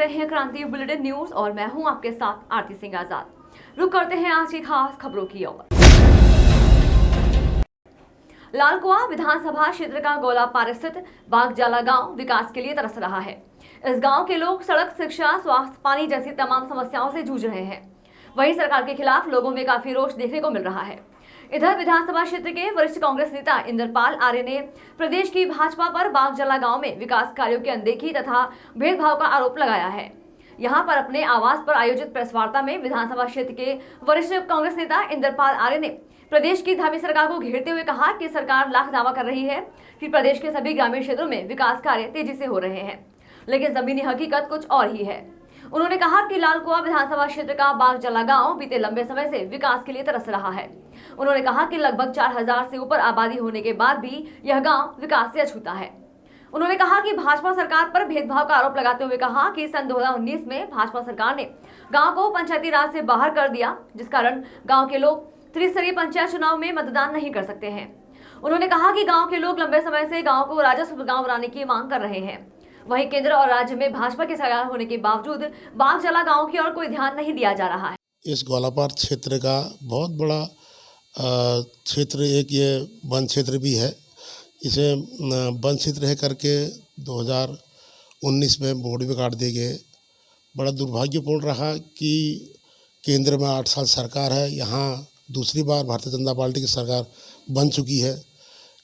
रहे हैं क्रांति बुलेटिन न्यूज और मैं हूं आपके साथ आरती सिंह आजाद। रुक करते हैं आज की खास खबरों की ओर। लालकुआं विधानसभा क्षेत्र का गोलापार स्थित बागजाला गांव विकास के लिए तरस रहा है। इस गांव के लोग सड़क, शिक्षा, स्वास्थ्य, पानी जैसी तमाम समस्याओं से जूझ रहे हैं। वहीं सरकार के खिलाफ लोगों में काफी रोष देखने को मिल रहा है। इधर विधानसभा क्षेत्र के वरिष्ठ कांग्रेस नेता इंद्रपाल आर्य ने प्रदेश की भाजपा पर बागजाला गांव में विकास कार्यों की अनदेखी तथा भेदभाव का आरोप लगाया है। यहां पर अपने आवास पर आयोजित प्रेस वार्ता में विधानसभा क्षेत्र के वरिष्ठ कांग्रेस नेता इंद्रपाल आर्य ने प्रदेश की धामी सरकार को घेरते हुए कहा कि सरकार लाख दावा कर रही है कि प्रदेश के सभी ग्रामीण क्षेत्रों में विकास कार्य तेजी से हो रहे हैं, लेकिन जमीनी हकीकत कुछ और ही है। उन्होंने कहा कि लालकुआं विधानसभा क्षेत्र का बागजाला गांव बीते लंबे समय से विकास के लिए तरस रहा है। उन्होंने कहा कि लगभग 4000 से ऊपर आबादी होने के बाद भी यह गांव विकास से अछूता है। उन्होंने कहा कि भाजपा सरकार पर भेदभाव का आरोप लगाते हुए कहा कि सन 2019 में भाजपा सरकार ने गांव को पंचायती राज से बाहर कर दिया, जिस कारण गांव के लोग त्रिस्तरीय पंचायत चुनाव में मतदान नहीं कर सकते हैं। उन्होंने कहा कि गांव के लोग लंबे समय से गांव को राजस्व गांव बनाने की मांग कर रहे हैं। वहीं केंद्र और राज्य में भाजपा की सरकार होने के बावजूद बागजाला गांव की ओर कोई ध्यान नहीं दिया जा रहा है। इस गोलापार क्षेत्र का बहुत बड़ा क्षेत्र एक ये वन क्षेत्र भी है। इसे वन क्षेत्र है करके 2019 में बोर्ड में काट दिए गए। बड़ा दुर्भाग्यपूर्ण रहा कि केंद्र में 8 साल सरकार है, यहाँ दूसरी बार भारतीय जनता पार्टी की सरकार बन चुकी है,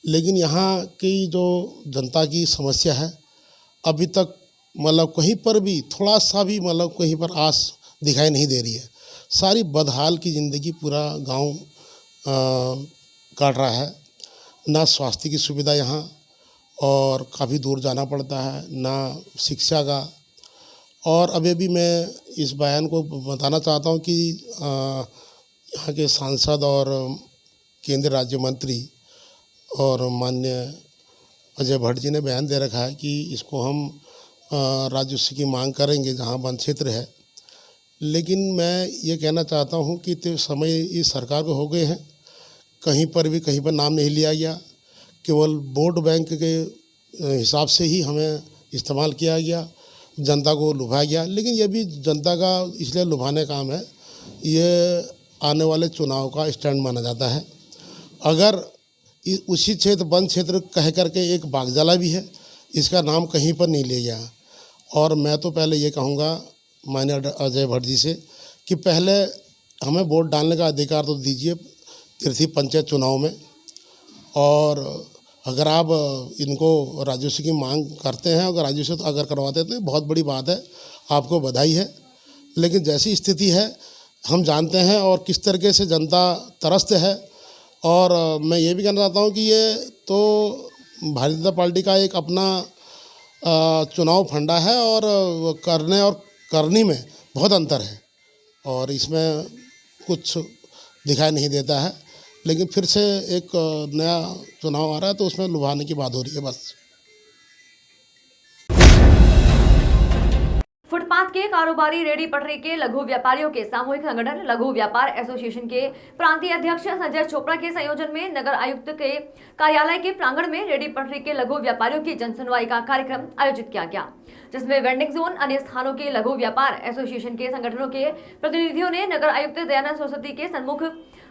लेकिन यहाँ की जो जनता की समस्या है अभी तक मतलब कहीं पर भी थोड़ा सा भी मतलब कहीं पर आस दिखाई नहीं दे रही है। सारी बदहाल की ज़िंदगी पूरा गांव काट रहा है। ना स्वास्थ्य की सुविधा यहाँ और काफ़ी दूर जाना पड़ता है, ना शिक्षा का। और अभी भी मैं इस बयान को बताना चाहता हूँ कि यहाँ के सांसद और केंद्रीय राज्य मंत्री और माननीय अजय भट्ट जी ने बयान दे रखा है कि इसको हम राजस्व की मांग करेंगे जहाँ वन क्षेत्र है। लेकिन मैं ये कहना चाहता हूँ कि तो समय इस सरकार को हो गए हैं, कहीं पर नाम नहीं लिया गया, केवल वोट बैंक के हिसाब से ही हमें इस्तेमाल किया गया, जनता को लुभाया गया। लेकिन ये भी जनता का इसलिए लुभाने काम है, ये आने वाले चुनाव का स्टैंड माना जाता है। अगर उसी क्षेत्र वन क्षेत्र कह करके एक बागजाला भी है, इसका नाम कहीं पर नहीं लिया गया। और मैं तो पहले ये कहूँगा माननीय अजय भट्ट जी से कि पहले हमें वोट डालने का अधिकार तो दीजिए तृतीय पंचायत चुनाव में, और अगर आप इनको राजस्व की मांग करते हैं, अगर राजस्व अगर करवाते हैं तो बहुत बड़ी बात है, आपको बधाई है। लेकिन जैसी स्थिति है हम जानते हैं और किस तरीके से जनता त्रस्त है। और मैं ये भी कहना चाहता हूँ कि ये तो भारतीय जनता पार्टी का एक अपना चुनाव फंडा है और करने और करनी में बहुत अंतर है, और इसमें कुछ दिखाई नहीं देता है। लेकिन फिर से एक नया चुनाव आ रहा है तो उसमें लुभाने की बात हो रही है बस। फुटपाथ के कारोबारी, रेडी पटरी के लघु व्यापारियों के सामूहिक संगठन लघु व्यापार एसोसिएशन के प्रांतीय अध्यक्ष संजय चोपड़ा के संयोजन में नगर आयुक्त के कार्यालय के प्रांगण में रेडी पटरी के लघु व्यापारियों की जनसुनवाई का कार्यक्रम आयोजित किया गया, जिसमें वेंडिंग जोन, अन्य स्थानों के लघु व्यापार एसोसिएशन के संगठनों के प्रतिनिधियों ने नगर आयुक्त दयानंद सरस्वती के सम्मुख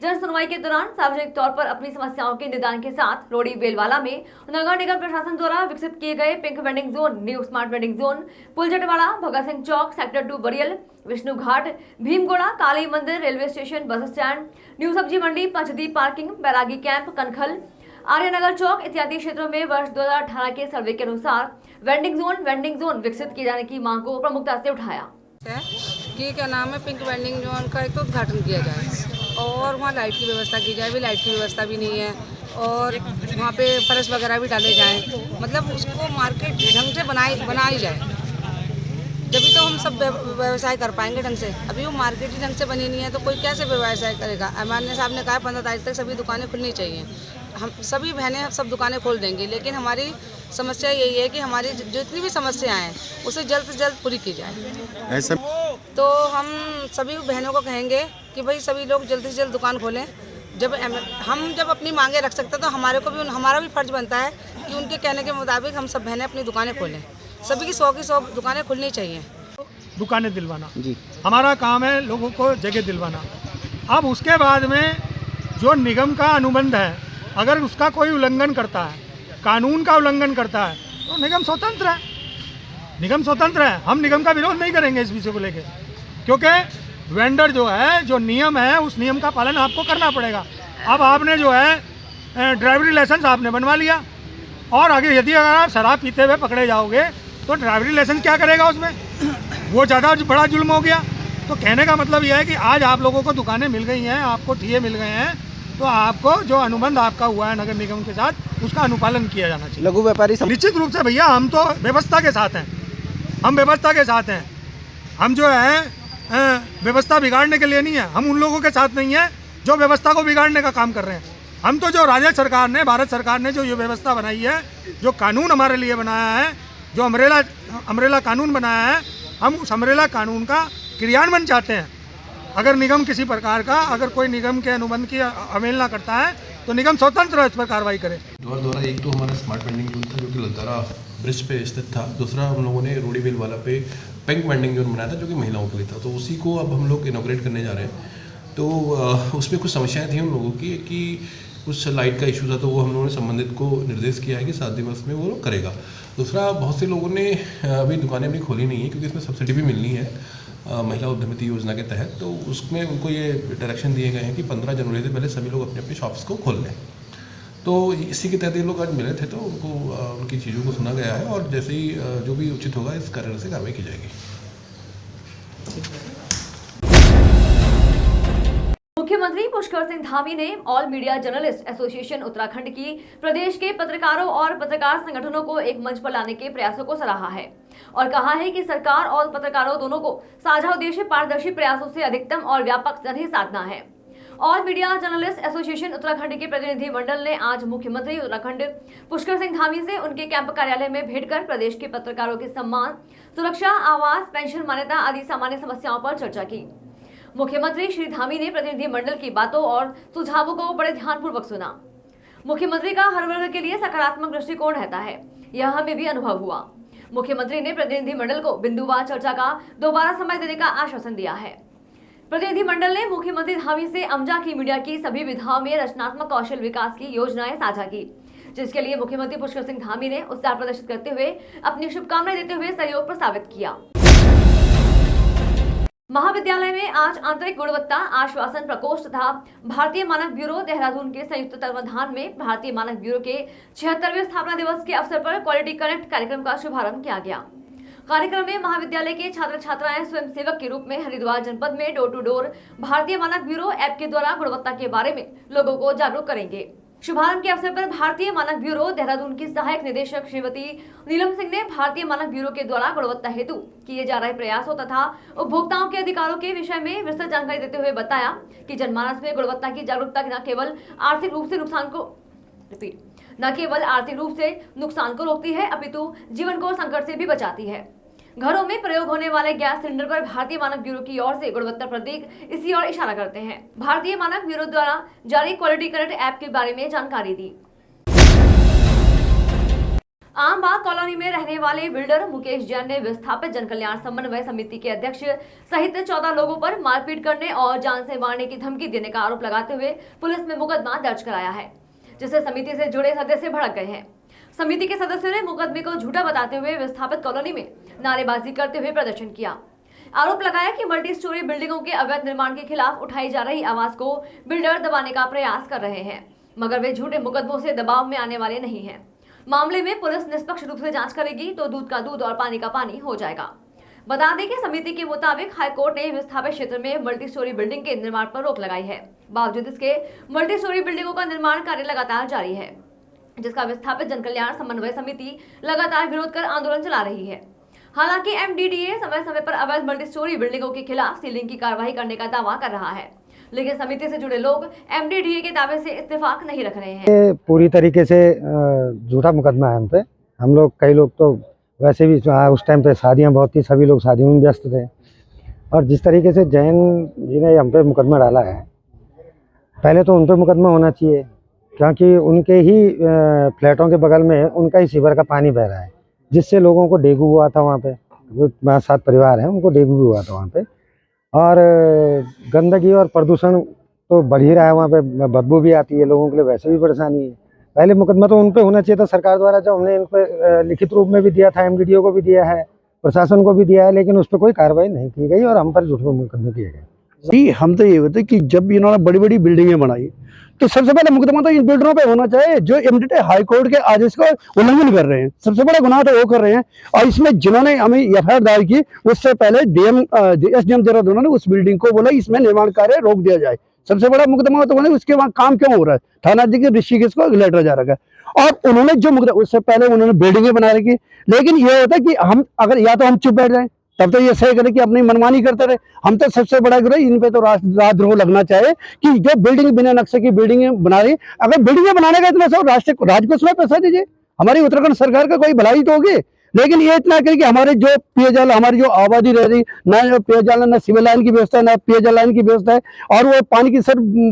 जन सुनवाई के दौरान सार्वजनिक तौर पर अपनी समस्याओं के निदान के साथ रोड़ी बेलवाला में नगर निगम प्रशासन द्वारा विकसित किए गए pink vending zone, new smart vending zone, पुलजटवाड़ा, भगत सिंह चौक, सेक्टर 2 बरियल, विष्णु घाट, भीमगोड़ा, काली मंदिर, railway station, bus stand, new सब्जी मंडी, पंचदीप पार्किंग, बैरागी कैंप, कनखल, आर्यनगर चौक इत्यादि क्षेत्रों में वर्ष 2018 के सर्वे के अनुसार वेंडिंग जोन विकसित किए जाने की मांग को प्रमुखता से उठाया कि क्या नाम है, पिंक वेंडिंग जोन का एक तो उद्घाटन किया जाए और वहाँ लाइट की व्यवस्था की जाए। भी लाइट की व्यवस्था भी नहीं है, और वहाँ पे फर्श वगैरह भी डाले जाएं, मतलब उसको मार्केट ढंग से बनाई जाए, जभी तो हम सब व्यवसाय कर पाएंगे ढंग से। अभी वो मार्केट ही ढंग से बनी नहीं है तो कोई कैसे व्यवसाय करेगा। माननीय साहब ने कहा 15 तारीख तक सभी दुकानें खुलनी चाहिए। हम सभी बहनें सब दुकानें खोल देंगी, लेकिन हमारी समस्या यही है कि हमारी जितनी भी समस्याएं हैं उसे जल्द से जल्द पूरी की जाए। ऐसा तो हम सभी बहनों को कहेंगे कि भाई सभी लोग जल्द से जल्द दुकान खोलें। जब अपनी मांगे रख सकते हैं तो हमारा भी फर्ज बनता है कि उनके कहने के मुताबिक हम सब बहनें अपनी दुकानें खोलें। सभी की 100 दुकानें खुलनी चाहिए। दुकानें दिलवाना जी। हमारा काम है, लोगों को जगह दिलवाना। अब उसके बाद में जो निगम का अनुबंध है, अगर उसका कोई उल्लंघन करता है, कानून का उल्लंघन करता है, तो निगम स्वतंत्र है। निगम स्वतंत्र है, हम निगम का विरोध नहीं करेंगे इस विषय को लेकर, क्योंकि वेंडर जो है, जो नियम है, उस नियम का पालन आपको करना पड़ेगा। अब आपने जो है ड्राइवरी लाइसेंस आपने बनवा लिया, और आगे यदि अगर आप शराब पीते हुए पकड़े जाओगे तो ड्राइवरी लाइसेंस क्या करेगा उसमें? वो ज़्यादा बड़ा जुल्म हो गया। तो कहने का मतलब यह है कि आज आप लोगों को दुकानें मिल गई हैं, आपको ठिये मिल गए हैं, तो आपको जो अनुबंध आपका हुआ है नगर निगम के साथ, उसका अनुपालन किया जाना चाहिए। लघु व्यापारी निश्चित रूप से भैया, हम तो व्यवस्था के साथ हैं, हम व्यवस्था के साथ हैं। हम जो है व्यवस्था बिगाड़ने के लिए नहीं है, हम उन लोगों के साथ नहीं है जो व्यवस्था को बिगाड़ने का काम कर रहे हैं। हम तो जो राज्य सरकार ने, भारत सरकार ने जो ये व्यवस्था बनाई है, जो कानून हमारे लिए बनाया है, जो अमरेला कानून बनाया है, हम उस अमरेला कानून का क्रियान्वयन चाहते हैं। अगर निगम किसी प्रकार का, अगर कोई निगम के अनुबंध की अवहेलना करता है, तो निगम स्वतंत्र इस पर कार्रवाई करे। द्वारा एक तो हमारा स्मार्ट वेंडिंग जोन था, जो कि ललतारा ब्रिज पे स्थित था। दूसरा हम लोगों ने रोडीवेल वाला पे पिंक वेंडिंग जोन बनाया था, जो कि महिलाओं के लिए था। तो उसी को अब हम लोग इनॉग्रेट करने जा रहे हैं। तो उसमें कुछ समस्याएं थी उन लोगों की कि कुछ लाइट का इशू था, तो वो हम लोगों ने संबंधित को निर्देश किया है कि 7 दिवस में वो करेगा। दूसरा, बहुत से लोगों ने अभी दुकानें अपनी खोली नहीं है, क्योंकि इसमें सब्सिडी भी मिलनी है महिला उद्यमिता योजना के तहत। तो उसमें उनको ये डायरेक्शन दिए गए हैं कि 15 जनवरी से पहले सभी लोग अपने अपने शॉप्स को खोल लें। तो इसी के तहत ये लोग आज मिले थे, तो उनको उनकी चीज़ों को सुना गया है, और जैसे ही जो भी उचित होगा इस कार्य से कार्रवाई की जाएगी। मुख्यमंत्री पुष्कर सिंह धामी ने all media journalist association Uttarakhand की प्रदेश के पत्रकारों और पत्रकार संगठनों को एक मंच पर लाने के प्रयासों को सराहा है और कहा है कि सरकार और पत्रकारों दोनों को साझा उद्देश्य पारदर्शी प्रयासों से अधिकतम और व्यापक जनहित साधना है। All media journalist association Uttarakhand के प्रतिनिधि मंडल ने आज मुख्यमंत्री उत्तराखंड पुष्कर सिंह धामी से उनके कैंप कार्यालय में भेंट कर प्रदेश के पत्रकारों के सम्मान, सुरक्षा, आवास, पेंशन मान्यता आदि सामान्य समस्याओं पर चर्चा की। मुख्यमंत्री श्री धामी ने प्रतिनिधि मंडल की बातों और सुझावों को बड़े ध्यानपूर्वक सुना। मुख्यमंत्री का हर वर्ग के लिए सकारात्मक दृष्टिकोण रहता है, यह हमें भी अनुभव हुआ। मुख्यमंत्री ने प्रतिनिधि मंडल को बिंदुवार चर्चा का दोबारा समय देने का आश्वासन दिया है। प्रतिनिधि मंडल ने मुख्यमंत्री धामी से अमजा की मीडिया की सभी विधाओं में रचनात्मक कौशल विकास की योजनाएं साझा की, जिसके लिए मुख्यमंत्री पुष्कर सिंह धामी ने उत्साह प्रदर्शित करते हुए अपनी शुभकामनाएं देते हुए सहयोग प्रस्तावित किया। महाविद्यालय में आज आंतरिक गुणवत्ता आश्वासन प्रकोष्ठ तथा भारतीय मानक ब्यूरो देहरादून के संयुक्त तत्वाधान में भारतीय मानक ब्यूरो के 76वें स्थापना दिवस के अवसर पर क्वालिटी कनेक्ट कार्यक्रम का शुभारंभ किया गया। कार्यक्रम में महाविद्यालय के छात्र छात्राएं स्वयंसेवक के रूप में हरिद्वार जनपद में डोर टू डोर भारतीय मानक ब्यूरो ऐप के द्वारा गुणवत्ता के बारे में लोगों को जागरूक करेंगे। शुभारंभ के अवसर पर भारतीय मानक ब्यूरो देहरादून की सहायक निदेशक श्रीमती नीलम सिंह ने भारतीय मानक ब्यूरो के द्वारा गुणवत्ता हेतु किए जा रहे प्रयासों तथा उपभोक्ताओं के अधिकारों के विषय में विस्तृत जानकारी देते हुए बताया कि जनमानस में गुणवत्ता की जागरूकता न केवल आर्थिक रूप से नुकसान को रोकती है, अपितु जीवन को संकट से भी बचाती है। घरों में प्रयोग होने वाले गैस सिलेंडर पर भारतीय मानक ब्यूरो की ओर से गुणवत्ता प्रतीक इसी ओर इशारा करते हैं। भारतीय मानक ब्यूरो द्वारा जारी क्वालिटी कनेक्ट ऐप के बारे में जानकारी दी। आमबाग कॉलोनी में रहने वाले बिल्डर मुकेश जैन ने विस्थापित जनकल्याण समन्वय समिति के अध्यक्ष सहित 14 लोगों पर मारपीट करने और जान से मारने की धमकी देने का आरोप लगाते हुए पुलिस में मुकदमा दर्ज कराया है, जिससे समिति से जुड़े सदस्य भड़क गए हैं। समिति के सदस्यों ने मुकदमे को झूठा बताते हुए विस्थापित कॉलोनी में नारेबाजी करते हुए प्रदर्शन किया। आरोप लगाया कि मल्टी स्टोरी बिल्डिंगों के अवैध निर्माण के खिलाफ उठाई जा रही आवाज को बिल्डर दबाने का प्रयास कर रहे हैं, मगर वे झूठे मुकदमों से दबाव में आने वाले नहीं हैं। मामले में पुलिस निष्पक्ष रूप से जांच करेगी तो दूध का दूध और पानी का पानी हो जाएगा। बता दें कि समिति के मुताबिक हाईकोर्ट ने विस्थापित क्षेत्र में मल्टी स्टोरी बिल्डिंग के निर्माण पर रोक लगाई है। बावजूद इसके मल्टी स्टोरी बिल्डिंगों का निर्माण कार्य लगातार जारी है, जिसका विस्थापित जनकल्याण समन्वय समिति लगातार विरोध कर आंदोलन चला रही है। हालांकि एमडीडीए समय समय पर अवैध मल्टी स्टोरी बिल्डिंगों के खिलाफ सीलिंग की कार्रवाई करने का दावा कर रहा है, लेकिन समिति से जुड़े लोग एमडीडीए के दावे से इत्तेफाक नहीं रख रहे हैं। ये पूरी तरीके से झूठा मुकदमा है हम पे। हम लोग कई लोग तो वैसे भी उस टाइम पे शादियां बहुत थी, सभी लोग शादियों में व्यस्त थे, और जिस तरीके से जैन जी ने हम पे मुकदमा डाला है, पहले तो उन पर मुकदमा होना चाहिए, क्योंकि उनके ही फ्लैटों के बगल में उनका ही सीवर का पानी बह रहा है, जिससे लोगों को डेंगू हुआ था वहाँ पे। वो 5-7 परिवार हैं, उनको डेंगू भी हुआ था वहाँ पे। और गंदगी और प्रदूषण तो बढ़ ही रहा है वहाँ पे, बदबू भी आती है, लोगों के लिए वैसे भी परेशानी है। पहले मुकदमा तो उन पे होना चाहिए था सरकार द्वारा, जब हमने इन पे लिखित रूप में भी दिया था, एमडीडीओ को भी दिया है, प्रशासन को भी दिया है, लेकिन उस पर कोई कार्रवाई नहीं की गई और हम पर झूठे मुकदमे किए गए। जी, हम तो ये होते कि जब इन्होंने बड़ी बड़ी बिल्डिंगें बनाई तो सबसे पहले मुकदमा तो इन बिल्डरों पे होना चाहिए जो एमडीडी हाई कोर्ट के आदेश का उल्लंघन कर रहे हैं। सबसे बड़ा गुनाह तो वो कर रहे हैं। और इसमें जिन्होंने हमें एफआईआर दायर की उससे पहले एसडीएम देहरादून ने उस बिल्डिंग को बोला इसमें निर्माण कार्य रोक दिया जाए। सबसे बड़ा मुकदमा तो उसके वहाँ काम क्यों हो रहा है, थाना जी के ऋषिकेश को लेटर जा रखा है। और उन्होंने जो मुकदमा उससे पहले उन्होंने बिल्डिंगें बना रखी, लेकिन ये होता है कि हम अगर या तो हम चुप बैठ जाएं तब तो ये सही करें कि अपनी मनमानी करते रहे। हम तो सबसे बड़ा गिरोह इन पे तो राजद्रोह लगना चाहिए कि जो बिल्डिंग बिना नक्शे की बिल्डिंग बना रही, अगर बिल्डिंग बनाने का इतना सब राजकोष में पैसा दीजिए, हमारी उत्तराखंड सरकार का कोई भलाई तो होगी। लेकिन ये इतना करें कि हमारे जो पेयजल, हमारी जो आबादी रह रही, ना पेयजल, ना सिविल लाइन की व्यवस्था, ना पेयजल लाइन की व्यवस्था है, और वो पानी की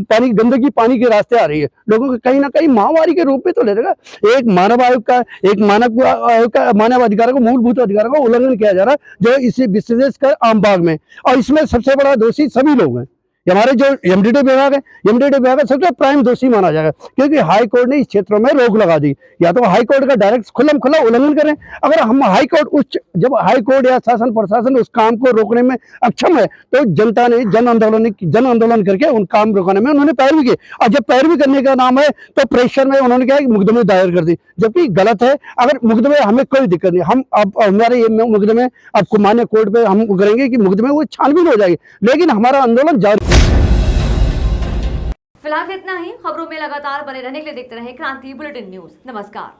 पानी गंदगी पानी के रास्ते आ रही है, लोगों को कहीं ना कहीं महामारी के रूप में तो ले रहेगा। एक मानव आयोग का, एक मानव आयोग का मानव अधिकारों को, मूलभूत अधिकारों का उल्लंघन किया जा रहा है, जो इसी विशेषकर आम बाग में। और इसमें सबसे बड़ा दोषी सभी लोग हैं। हमारे जो एमडीडी विभाग है, एमडीडी विभाग का सबसे प्राइम दोषी माना जाएगा, क्योंकि हाई कोर्ट ने इस क्षेत्रों में रोक लगा दी। या तो हाई कोर्ट का डायरेक्ट खुला उल्लंघन करें। अगर हम हाई कोर्ट जब हाई कोर्ट या शासन प्रशासन उस काम को रोकने में अक्षम है तो जनता ने जन आंदोलन करके उन काम रोकने में उन्होंने पैरवी की। और जब पैरवी करने का नाम है तो प्रेशर में उन्होंने क्या मुकदमे दायर कर दी, जबकि गलत है। अगर मुकदमे हमें कोई दिक्कत नहीं, हम अब हमारे ये मुकदमे अब मान्य कोर्ट पे हम करेंगे कि मुकदमे वो छानबीन हो जाएगी, लेकिन हमारा आंदोलन जारी। फिलहाल इतना ही। खबरों में लगातार बने रहने के लिए देखते रहें क्रांति बुलेटिन न्यूज। नमस्कार।